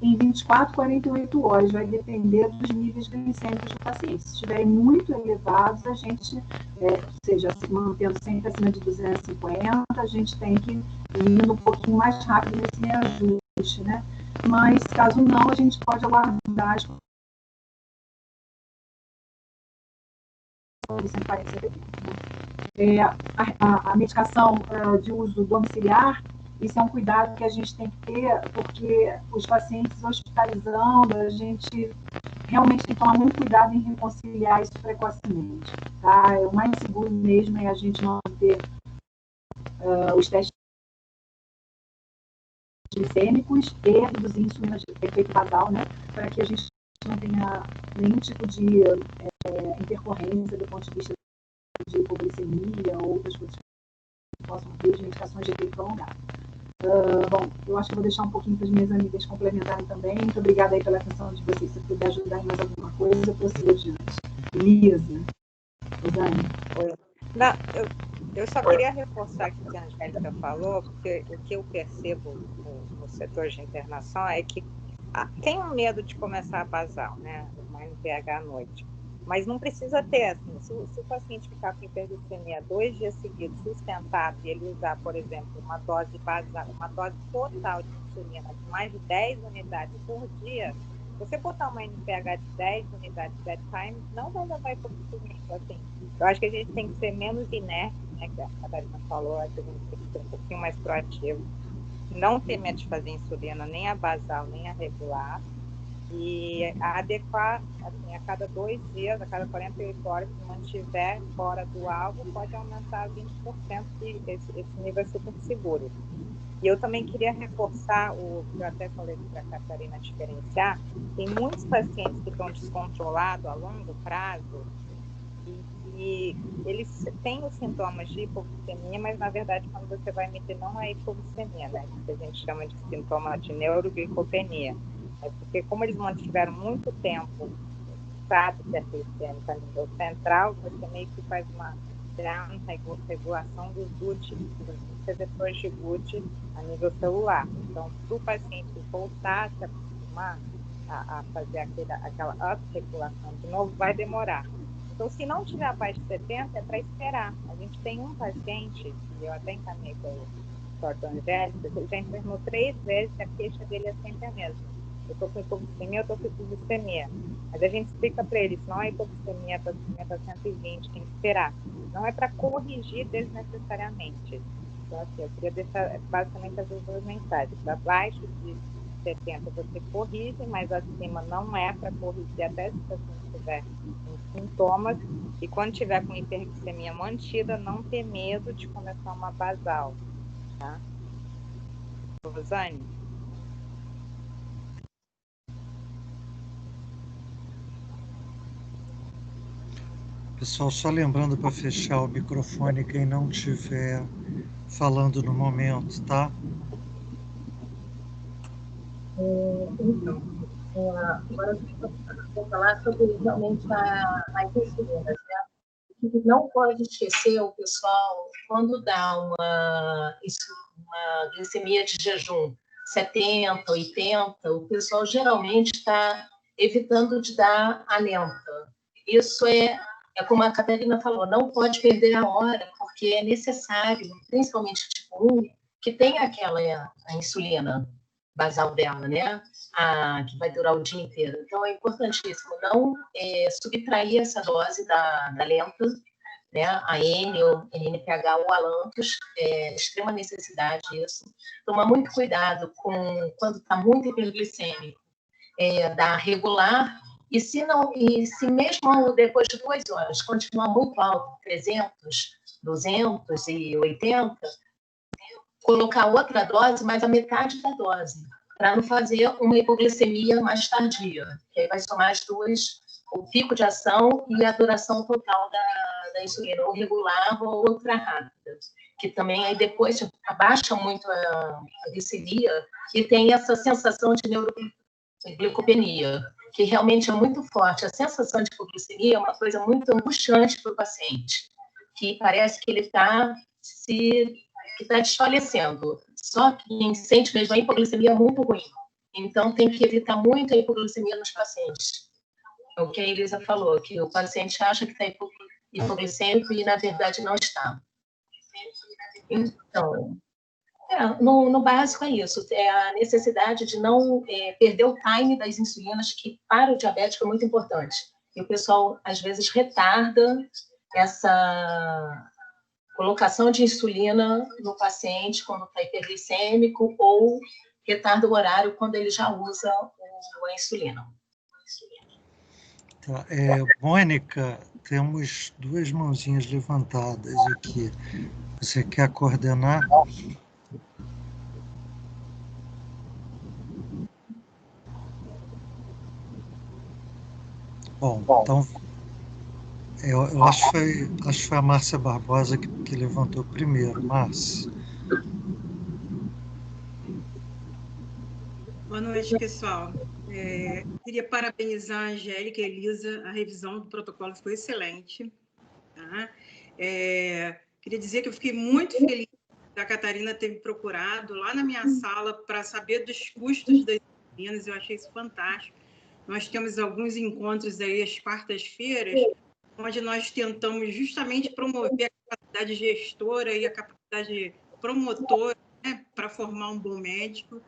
em 24, 48 horas. Vai depender dos níveis glicêmicos do paciente. Se estiverem muito elevados, a gente, seja se mantendo sempre acima de 250, a gente tem que ir indo um pouquinho mais rápido nesse reajuste, né? Mas, caso não, a gente pode aguardar as 140, 70. A medicação de uso domiciliar, isso é um cuidado que a gente tem que ter, porque os pacientes hospitalizando, a gente realmente tem que tomar muito cuidado em reconciliar isso precocemente. Tá? O mais seguro mesmo é a gente manter os testes glicêmicos e reduzir insulina de efeito basal, né? Para que a gente não tenha nenhum tipo de intercorrência do ponto de vista de hipoglicemia ou outras coisas que possam ter de medicações de efeito prolongado. Bom, eu acho que vou deixar um pouquinho para as minhas amigas complementarem também. Muito obrigada aí pela atenção de vocês. Se puder ajudar em mais alguma coisa, eu prossigo adiante. Lisa, Rosane. Oi. Não, eu só queria reforçar o que a Angélica falou, porque o que eu percebo no setor de internação é que tem um medo de começar a basal, né? Uma NPH à noite. Mas não precisa ter, assim, se o paciente ficar com hiperglicemia 2 dias seguidos sustentado e ele usar, por exemplo, uma dose basal, uma dose total de insulina de mais de 10 unidades por dia, você botar uma NPH de 10 unidades de bedtime, não vai levar hipoglicemia. Assim, eu acho que a gente tem que ser menos inerte, né, que a Catarina falou, acho que a gente tem que ser um pouquinho mais proativo. Não ter medo de fazer insulina, nem a basal, nem a regular, e adequar, assim, a cada 2 dias, a cada 48 horas, se mantiver fora do alvo, pode aumentar 20% e esse nível é super seguro. E eu também queria reforçar o que eu até falei para a Catarina diferenciar, tem muitos pacientes que estão descontrolados a longo prazo e eles têm os sintomas de hipoglicemia, mas na verdade quando você vai medir não é hipoglicemia, né? Que a gente chama de sintoma de neuroglicopenia. É porque como eles mantiveram muito tempo o estado hiperglicêmico a nível central, você meio que faz para regulação dos GUT, dos receptores de GUT a nível celular. Então, para o paciente voltar a se acostumar a fazer aquela autorregulação de novo, vai demorar. Então, se não tiver abaixo de 70, é para esperar. A gente tem um paciente, e eu até encaminhei para o Dr. Angélica, ele já internou 3 vezes e a queixa dele é sempre a mesma. Eu estou com hipoglicemia, eu estou com hipoglicemia. Mas a gente explica para ele, se não é hipoglicemia, a glicemia está 120, tem que esperar. Não é para corrigir desnecessariamente. Então, assim, eu queria deixar basicamente as duas mensagens. Abaixo de 70 você corrige, mas acima não é para corrigir até se você tiver sintomas. E quando tiver com hiperglicemia mantida, não ter medo de começar uma basal. Tá? Rosane? Pessoal, só lembrando para fechar o microfone quem não estiver falando no momento, tá? Então, agora vou falar sobre realmente as insulinas, né? O que não pode esquecer o pessoal, quando dá uma glicemia de jejum 70, 80, o pessoal geralmente está evitando de dar a lenta. Isso é como a Catarina falou, não pode perder a hora, porque é necessário, principalmente tipo 1, que tenha a insulina basal dela, né? Que vai durar o dia inteiro. Então, é importantíssimo não subtrair essa dose da lenta, né? A N, ou NPH ou a Lantus, é extrema necessidade isso. Tomar muito cuidado quando está muito hiperglicêmico, dar regular, e se mesmo depois de 2 horas continuar muito alto, 300, 280, colocar outra dose, mas a metade da dose, para não fazer uma hipoglicemia mais tardia, que aí vai somar as duas, o pico de ação e a duração total da insulina, ou regular ou ultra rápida, que também aí depois abaixa muito a glicemia e tem essa sensação de neuroglicopenia, que realmente é muito forte. A sensação de hipoglicemia é uma coisa muito angustiante para o paciente, que parece que ele está desfalecendo. Só que quem sente mesmo a hipoglicemia é muito ruim. Então, tem que evitar muito a hipoglicemia nos pacientes. É o que a Elisa falou, que o paciente acha que está hipoglicêmico e, na verdade, não está. Então, no básico é isso. É a necessidade de não perder o time das insulinas, que para o diabético é muito importante. E o pessoal, às vezes, retarda essa colocação de insulina no paciente quando está hiperglicêmico ou retarda o horário quando ele já usa a insulina. Tá. Mônica, temos 2 mãozinhas levantadas aqui. Você quer coordenar? Bom, então eu acho que foi a Márcia Barbosa que levantou primeiro. Márcia. Boa noite, pessoal. Queria parabenizar a Angélica e a Elisa, a revisão do protocolo foi excelente. Tá? Queria dizer que eu fiquei muito feliz da Catarina ter me procurado lá na minha sala para saber dos custos das insulinas, eu achei isso fantástico. Nós temos alguns encontros aí às quartas-feiras, onde nós tentamos justamente promover a capacidade gestora e a capacidade promotora, né, para formar um bom médico.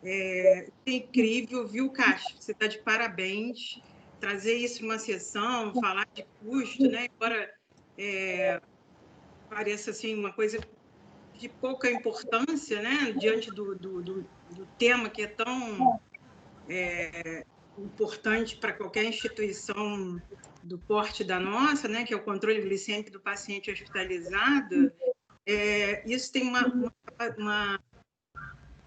É incrível, viu, Cássio? Você está de parabéns. Trazer isso numa sessão, falar de custo, né? Embora pareça assim, uma coisa de pouca importância, né? Diante do tema que é tão importante para qualquer instituição do porte da nossa, né? Que é o controle glicêmico do paciente hospitalizado. Isso tem uma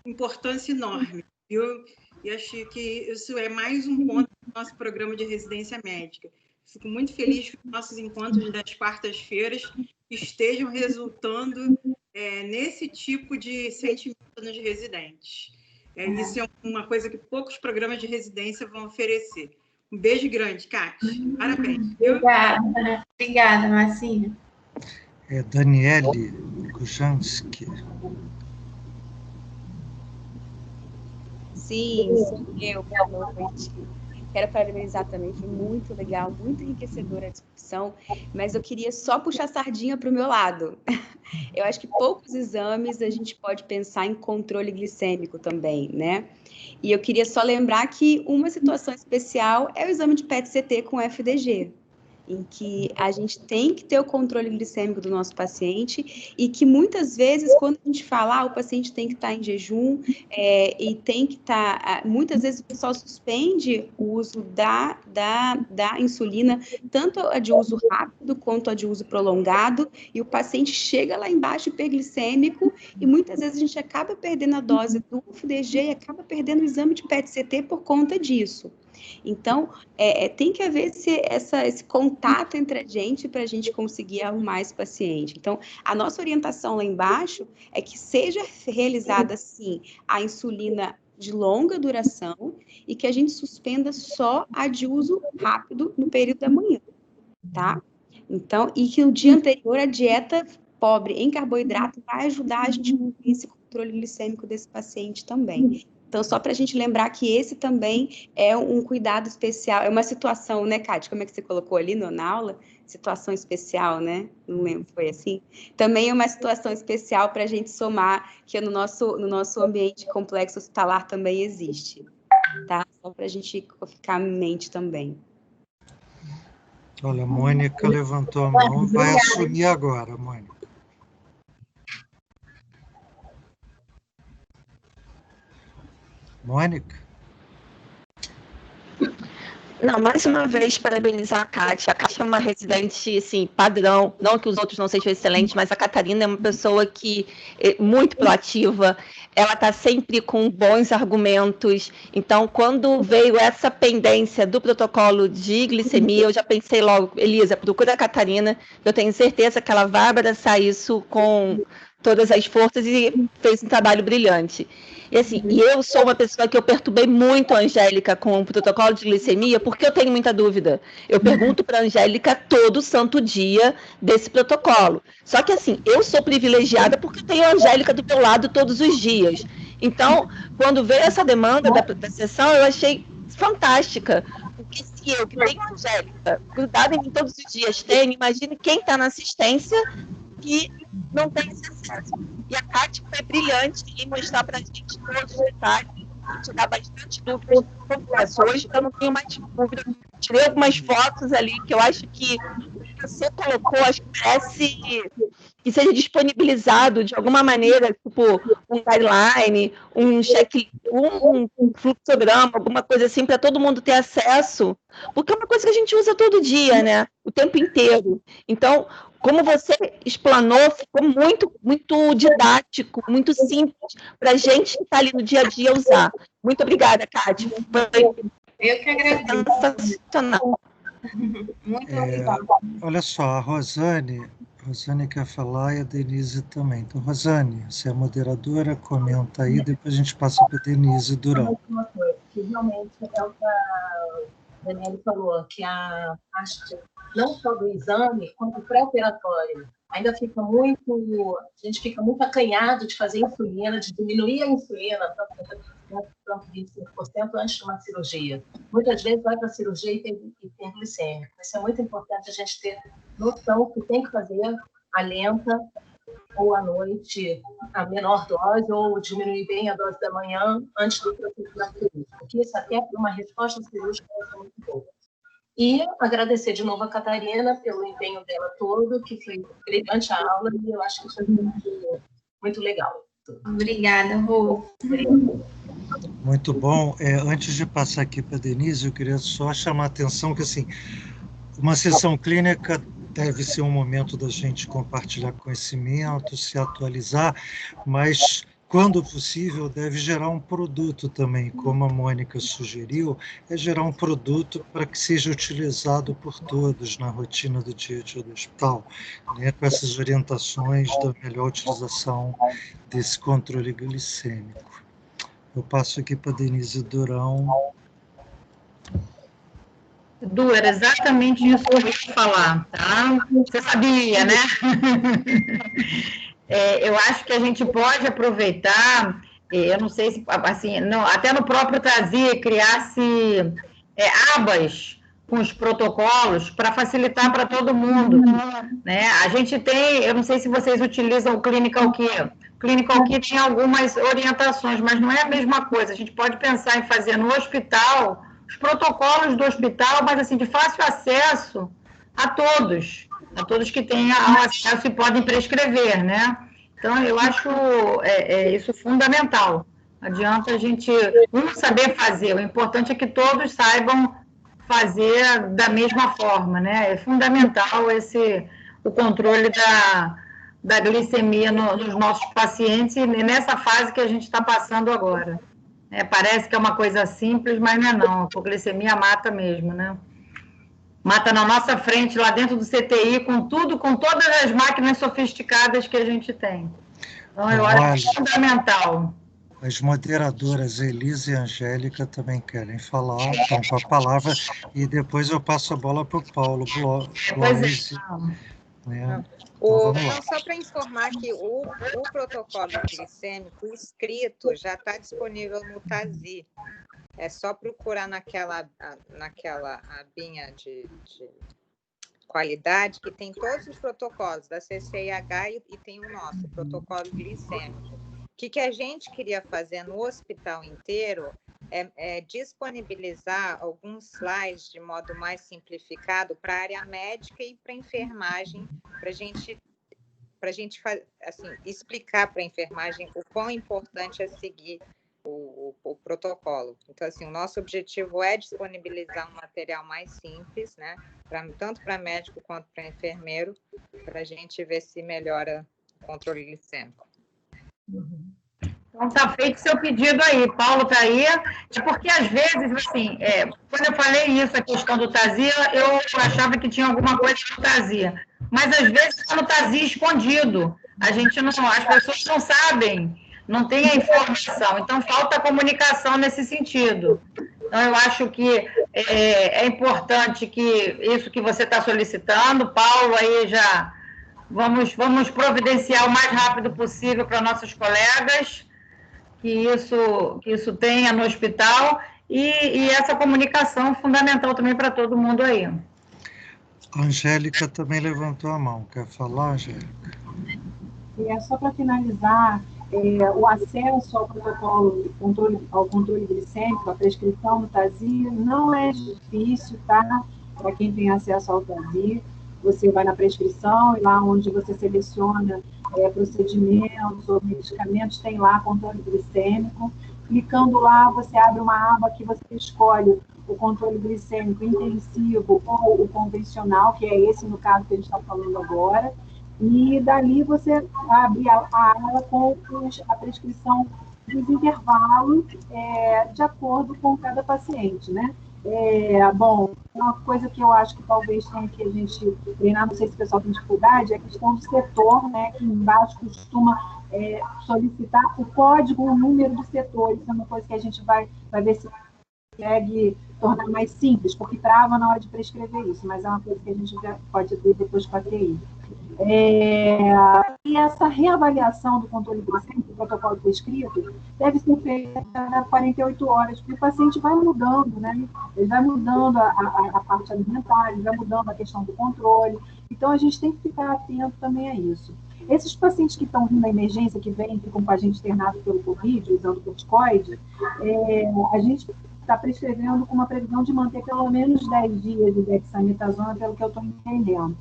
importância enorme, viu? E acho que isso é mais um ponto do nosso programa de residência médica. Fico muito feliz que os nossos encontros das quartas-feiras estejam resultando nesse tipo de sentimento nos residentes. Isso é uma coisa que poucos programas de residência vão oferecer. Um beijo grande, Cátia. Parabéns. Viu? Obrigada, Marcinha. Daniele Kujanski. Sim, eu, boa noite. Quero parabenizar também, foi muito legal, muito enriquecedora a discussão, mas eu queria só puxar a sardinha para o meu lado. Eu acho que poucos exames a gente pode pensar em controle glicêmico também, né? E eu queria só lembrar que uma situação especial é o exame de PET-CT com FDG, em que a gente tem que ter o controle glicêmico do nosso paciente e que muitas vezes, quando a gente fala, o paciente tem que estar em jejum e tem que estar... muitas vezes o pessoal suspende o uso da insulina, tanto a de uso rápido quanto a de uso prolongado, e o paciente chega lá embaixo hiperglicêmico e muitas vezes a gente acaba perdendo a dose do FDG e acaba perdendo o exame de PET-CT por conta disso. Então, tem que haver esse contato entre a gente para a gente conseguir arrumar esse paciente. Então, a nossa orientação lá embaixo é que seja realizada, sim, a insulina de longa duração e que a gente suspenda só a de uso rápido no período da manhã, tá? Então, e que o dia anterior a dieta pobre em carboidrato vai ajudar a gente a cumprir esse controle glicêmico desse paciente também. Então, só para a gente lembrar que esse também é um cuidado especial, é uma situação, né, Kátia? Como é que você colocou ali na aula? Situação especial, né? Não lembro, foi assim? Também é uma situação especial para a gente somar, que no nosso ambiente complexo hospitalar também existe, tá? Só para a gente ficar em mente também. Olha, a Mônica levantou a mão, vai assumir agora, Mônica. Mônica? Não, mais uma vez, parabenizar a Kátia. A Kátia é uma residente, assim, padrão. Não que os outros não sejam excelentes, mas a Catarina é uma pessoa que é muito proativa. Ela está sempre com bons argumentos. Então, quando veio essa pendência do protocolo de glicemia, eu já pensei logo, Elisa, procura a Catarina. Eu tenho certeza que ela vai abraçar isso com todas as forças e fez um trabalho brilhante. E assim, eu sou uma pessoa que eu perturbei muito a Angélica com o protocolo de glicemia, porque eu tenho muita dúvida. Eu pergunto para a Angélica todo santo dia desse protocolo. Só que assim, eu sou privilegiada porque eu tenho a Angélica do meu lado todos os dias. Então, quando veio essa demanda da sessão, eu achei fantástica. Porque se eu, que tenho a Angélica grudada em mim todos os dias, tenho, imagine quem está na assistência que não tem esse acesso. E a Kátia foi brilhante em mostrar para a gente todos os detalhes, tirar bastante dúvidas. Hoje eu não tenho mais dúvida. Tirei algumas fotos ali que eu acho que você colocou, acho que parece que seja disponibilizado de alguma maneira, tipo um guideline, um um fluxograma, alguma coisa assim, para todo mundo ter acesso, porque é uma coisa que a gente usa todo dia, né? O tempo inteiro. Então, como você explanou, ficou muito, muito didático, muito simples para a gente que está ali no dia a dia usar. Muito obrigada, Kátia. Eu que agradeço. Sensacional. Muito obrigada. Olha só, a Rosane quer falar e a Denise também. Então, Rosane, você é moderadora, comenta aí, depois a gente passa para a Denise Durão. Uma coisa, que realmente é o que a Daniela falou, que a parte não só do exame, quanto pré-operatório, ainda fica muito, a gente fica muito acanhado de fazer insulina, de diminuir a insulina, tanto 25% antes de uma cirurgia. Muitas vezes vai para a cirurgia hiperglicêmica. Isso é muito importante a gente ter noção que tem que fazer a lenta ou à noite a menor dose, ou diminuir bem a dose da manhã antes do procedimento cirúrgico. Porque isso até para uma resposta cirúrgica é muito boa. E agradecer de novo a Catarina pelo empenho dela todo, que foi brilhante a aula, e eu acho que foi muito, muito legal. Obrigada, Rô. Muito bom. Antes de passar aqui para a Denise, eu queria só chamar a atenção que, assim, uma sessão clínica deve ser um momento da gente compartilhar conhecimento, se atualizar, mas, quando possível, deve gerar um produto também, como a Mônica sugeriu, é gerar um produto para que seja utilizado por todos na rotina do dia a dia do hospital, né, com essas orientações da melhor utilização desse controle glicêmico. Eu passo aqui para a Denise Durão. Era exatamente isso que eu ia falar, tá? Você sabia, né? Eu acho que a gente pode aproveitar, eu não sei se, assim, não, até no próprio Tazia, criar-se abas com os protocolos para facilitar para todo mundo, né? A gente tem, eu não sei se vocês utilizam o Clinical Key. Clinical Key tem algumas orientações, mas não é a mesma coisa. A gente pode pensar em fazer no hospital os protocolos do hospital, mas assim, de fácil acesso a todos que tenham acesso e podem prescrever, né? Então, eu acho isso fundamental. Não adianta a gente saber fazer, o importante é que todos saibam fazer da mesma forma, né? É fundamental o controle da glicemia nos nossos pacientes e nessa fase que a gente está passando agora. Parece que é uma coisa simples, mas não é não. A glicemia mata mesmo, né? Mata na nossa frente, lá dentro do CTI, com todas as máquinas sofisticadas que a gente tem. Então, eu acho fundamental. As moderadoras Elisa e Angélica também querem falar, estão com a palavra, e depois eu passo a bola para o Paulo Bloise. Não, só para informar que o protocolo glicêmico escrito já está disponível no Tazi. É só procurar naquela abinha de qualidade que tem todos os protocolos da CCIH e tem o nosso protocolo glicêmico. O que a gente queria fazer no hospital inteiro é disponibilizar alguns slides de modo mais simplificado para a área médica e para a enfermagem, para a gente assim, explicar para a enfermagem o quão importante é seguir o protocolo. Então, assim, o nosso objetivo é disponibilizar um material mais simples, né, tanto para médico quanto para enfermeiro, para a gente ver se melhora o controle glicêmico. Então, está feito seu pedido aí. Paulo está aí. Porque, às vezes, assim, quando eu falei isso, a questão do Tazia, eu achava que tinha alguma coisa no Tazia. Mas, às vezes, está no Tazia escondido. As pessoas não sabem, não têm a informação. Então, falta comunicação nesse sentido. Então, eu acho que é importante que isso que você está solicitando, Paulo, aí já vamos providenciar o mais rápido possível para nossos colegas, que isso tenha no hospital, e essa comunicação fundamental também para todo mundo aí. A Angélica também levantou a mão. Quer falar, Angélica? Só para finalizar, o acesso ao protocolo, ao controle glicêmico, a prescrição do Tazia, não é difícil, tá? Para quem tem acesso ao Tazia, você vai na prescrição e lá onde você seleciona procedimentos ou medicamentos, tem lá controle glicêmico. Clicando lá, você abre uma aba que você escolhe o controle glicêmico intensivo ou o convencional, que é esse, no caso, que a gente está falando agora. E dali você abre a aba com a prescrição dos intervalos de acordo com cada paciente, né? Bom, uma coisa que eu acho que talvez tenha que a gente treinar, não sei se o pessoal tem dificuldade, é a questão do setor, né? Que embaixo costuma solicitar o código, o número do setor. Isso é uma coisa que a gente vai ver se consegue tornar mais simples, porque trava na hora de prescrever isso, mas é uma coisa que a gente já pode ver depois com a TI. E essa reavaliação do controle glicêmico, do protocolo prescrito, deve ser feita a 48 horas, porque o paciente vai mudando, né? Ele vai mudando a parte alimentar, ele vai mudando a questão do controle. Então, a gente tem que ficar atento também a isso. Esses pacientes que estão vindo na emergência, que ficam com a gente internado pelo Covid, usando corticoide, a gente está prescrevendo com uma previsão de manter pelo menos 10 dias de dexametasona, pelo que eu estou entendendo.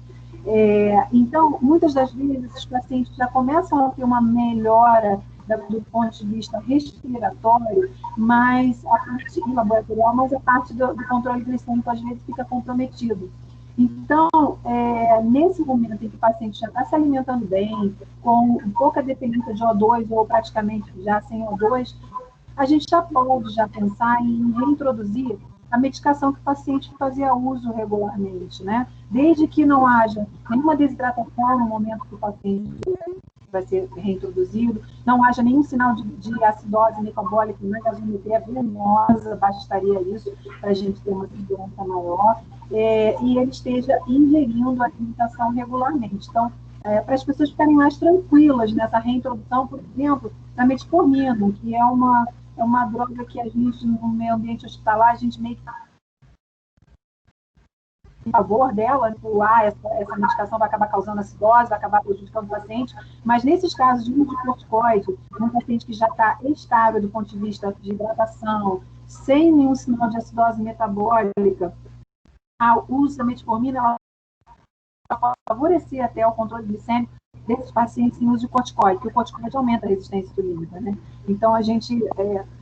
Então, muitas das vezes, esses pacientes já começam a ter uma melhora do ponto de vista respiratório, mas a parte laboratorial, mas a parte do controle glicêmico, às vezes, fica comprometido. Então, nesse momento em que o paciente já está se alimentando bem, com pouca dependência de O2 ou praticamente já sem O2, a gente já pode pensar em reintroduzir a medicação que o paciente fazia uso regularmente, né? Desde que não haja nenhuma desidratação no momento que o paciente vai ser reintroduzido, não haja nenhum sinal de acidose metabólica na gasometria venosa, bastaria isso para a gente ter uma segurança maior, e ele esteja ingerindo a alimentação regularmente. Então, para as pessoas ficarem mais tranquilas nessa reintrodução, por exemplo, da metformina, que é uma droga que a gente, no meio ambiente hospitalar, a gente meio que em favor dela, essa medicação vai acabar causando acidose, vai acabar prejudicando o paciente, mas nesses casos de uso de corticoide, um paciente que já está estável do ponto de vista de hidratação, sem nenhum sinal de acidose metabólica, o uso da metformina ela pode favorecer até o controle glicêmico desses pacientes em uso de corticoide, porque o corticoide aumenta a resistência insulínica, né? Então, a gente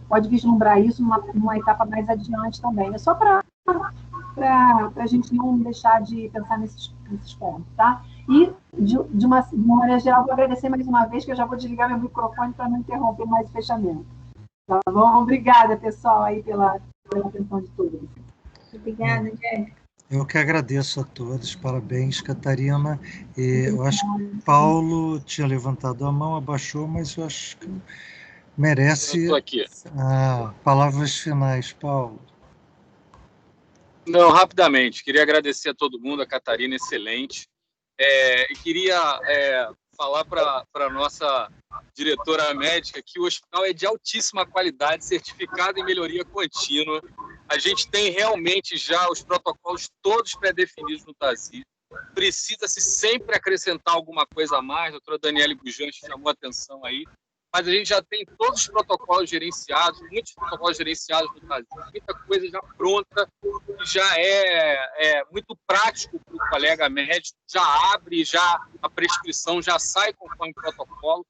pode vislumbrar isso numa etapa mais adiante também. É só para a gente não deixar de pensar nesses pontos, tá? E, de uma maneira geral, vou agradecer mais uma vez, que eu já vou desligar meu microfone para não interromper mais o fechamento. Tá bom? Obrigada, pessoal, aí pela atenção de todos. Obrigada, Angélica. Eu que agradeço a todos, parabéns, Catarina. Eu acho que o Paulo tinha levantado a mão, abaixou, mas eu acho que merece. Eu estou aqui. Palavras finais, Paulo. Não, rapidamente, queria agradecer a todo mundo, a Catarina, excelente. E queria falar para a nossa diretora médica que o hospital é de altíssima qualidade, certificado em melhoria contínua. A gente tem realmente já os protocolos todos pré-definidos no TASI. Precisa-se sempre acrescentar alguma coisa a mais, a doutora Daniele Bujan chamou a atenção aí, mas a gente já tem todos os protocolos gerenciados, muitos protocolos gerenciados no TASI, muita coisa já pronta, já é muito prático para o colega médico, já abre, já a prescrição já sai conforme protocolo,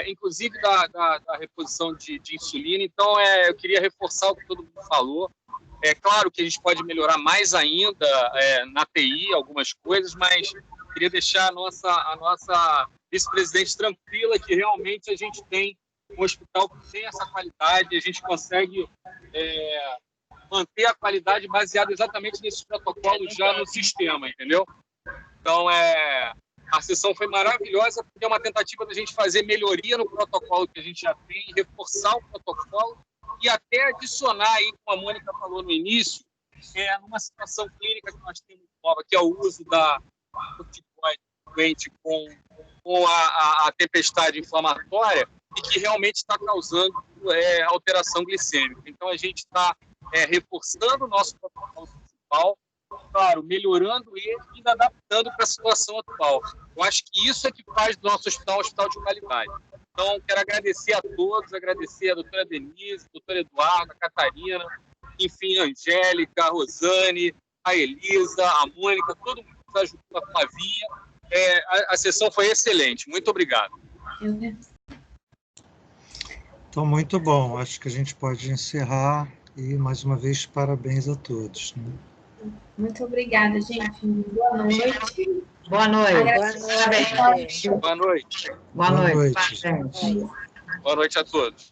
inclusive da reposição de insulina. Então, eu queria reforçar o que todo mundo falou. É claro que a gente pode melhorar mais ainda na TI, algumas coisas, mas queria deixar a nossa vice-presidente tranquila que realmente a gente tem um hospital que tem essa qualidade, a gente consegue manter a qualidade baseada exatamente nesses protocolos já no sistema, entendeu? Então, a sessão foi maravilhosa, porque é uma tentativa da gente fazer melhoria no protocolo que a gente já tem, reforçar o protocolo e até adicionar aí, como a Mônica falou no início, numa situação clínica que nós temos nova, que é o uso da corticoide doente com a tempestade inflamatória e que realmente está causando alteração glicêmica. Então, a gente está reforçando o nosso protocolo principal, claro, melhorando ele e ainda adaptando para a situação atual. Eu acho que isso é que faz do nosso hospital um hospital de qualidade. Então, quero agradecer a todos, agradecer a doutora Denise, a doutora Eduardo, a Catarina, enfim, a Angélica, a Rosane, a Elisa, a Mônica, todo mundo que nos ajudou, a Flavinha. A sessão foi excelente. Muito obrigado. Então, muito bom. Acho que a gente pode encerrar e, mais uma vez, parabéns a todos, né? Muito obrigada, gente. Boa noite. Boa noite. Boa noite. Boa noite, gente. Boa noite a todos.